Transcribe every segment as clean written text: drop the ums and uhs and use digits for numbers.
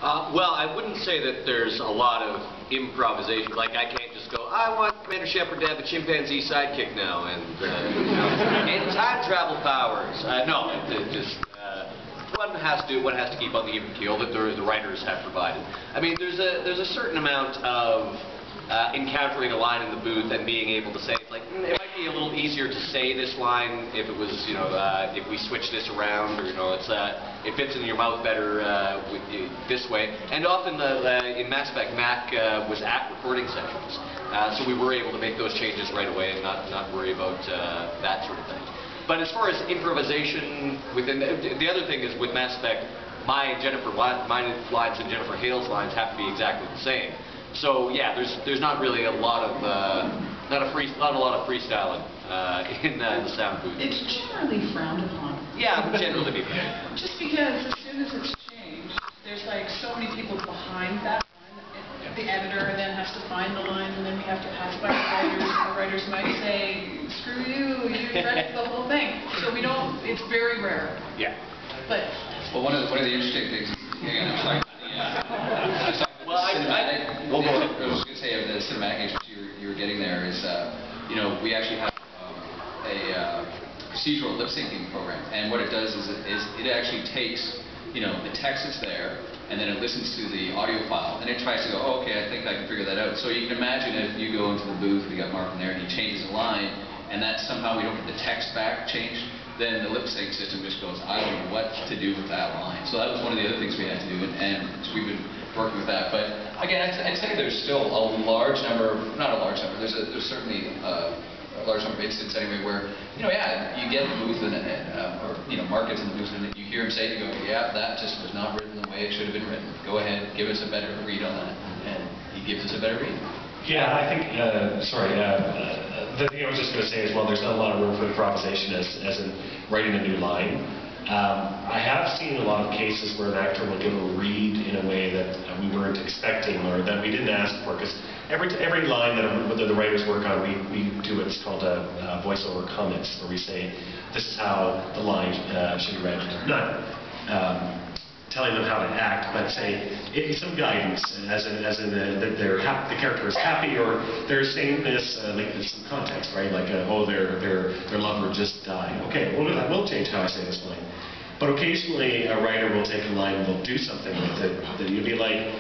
Well, I wouldn't say that there's a lot of improvisation. Like, I can't just go, I want Commander Shepard to have a chimpanzee sidekick now, and, and time travel powers. No, one has to keep on the even keel that the writers have provided. I mean, there's a certain amount of encountering a line in the booth and being able to say, like, it might be a little easier to say this line if it was, if we switch this around, or, it fits in your mouth better this way. And often in Mass Effect, Mac was at recording sessions, so we were able to make those changes right away and not worry about that sort of thing. But as far as improvisation within the other thing is with Mass Effect, my lines and Jennifer Hale's lines have to be exactly the same. So yeah, there's not really a lot of not a lot of freestyling in the sound booth. It's generally frowned upon. Yeah, generally be frowned. Just because as soon as it's changed, there's like so many people behind that line. The editor then has to find the line, and then we have to pass by the writers. And the writers might say, "Screw you! You read the whole thing." So we don't. It's very rare. Yeah. But well, one of the interesting things. Again, I'm sorry. Well, I was going to say of the cinematic experience you were getting there is, we actually have a procedural lip syncing program, and what it does is it actually takes, the text is there, and then it listens to the audio file, and it tries to go, oh, okay, I think I can figure that out. So you can imagine if you go into the booth, we got Mark in there, and he changes a line, and that somehow we don't get the text back changed, then the lip sync system just goes, I don't know what to do with that line. So that was one of the other things we had to do, and so we've been working with that. But again, I'd say there's still a large number, not a large number, there's certainly a large number of instances anyway where, you get in the booth and, Mark gets in the booth and you hear him say it, you go, yeah, that just was not written the way it should have been written. Go ahead, give us a better read on that. And he gives us a better read. Yeah, I think, the thing I was just going to say as well, there's not a lot of room for improvisation as in writing a new line. I have seen a lot of cases where an actor will give a read in a way that we weren't expecting or that we didn't ask for, because every line that the writers work on, we do what's called a voiceover comments, where we say, this is how the line should be read. Not telling them how to act, but say some guidance, as in that the character is happy, or they're saying this like some context, right? Like their lover just died. Okay, we'll change how I say this line. But occasionally a writer will take a line and they'll do something with it that you'll be like,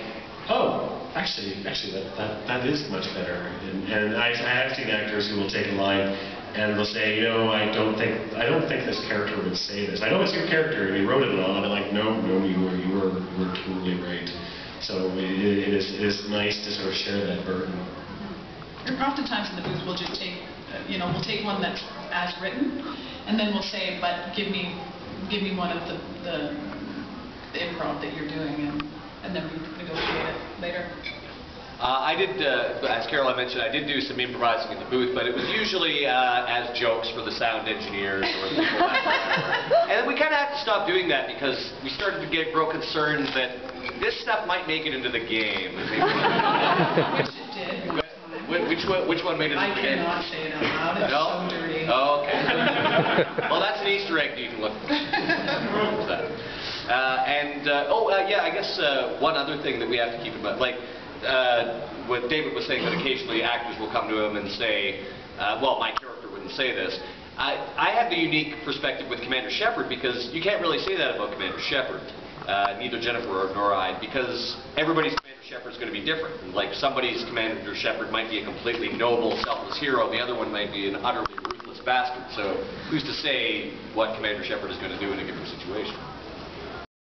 oh, actually that is much better. And I have seen actors who will take a line and they'll say, I don't think this character would say this. I know it's your character, and you wrote it all, and I'm like, no, you were totally right. So it is nice to sort of share that burden. And oftentimes in the booth we'll just take, we'll take one that's as written, and then we'll say, but give me one of the improv that you're doing, and then we negotiate it later. I did, as Caroline mentioned, I did do some improvising in the booth, but it was usually as jokes for the sound engineers or the people that and then we kind of had to stop doing that because we started to grow concerned that this stuff might make it into the game. Which it did. Which one made it into the game? I cannot say it out loud. It's so dirty. Oh, okay. Well, that's an Easter egg you can look for. Yeah, I guess one other thing that we have to keep in mind, like, what David was saying, that occasionally actors will come to him and say, well, my character wouldn't say this. I have the unique perspective with Commander Shepard, because you can't really say that about Commander Shepard, neither Jennifer nor I, because everybody's Commander Shepard is going to be different. Like, somebody's Commander Shepard might be a completely noble, selfless hero, the other one might be an utterly ruthless bastard. So who's to say what Commander Shepard is going to do in a given situation?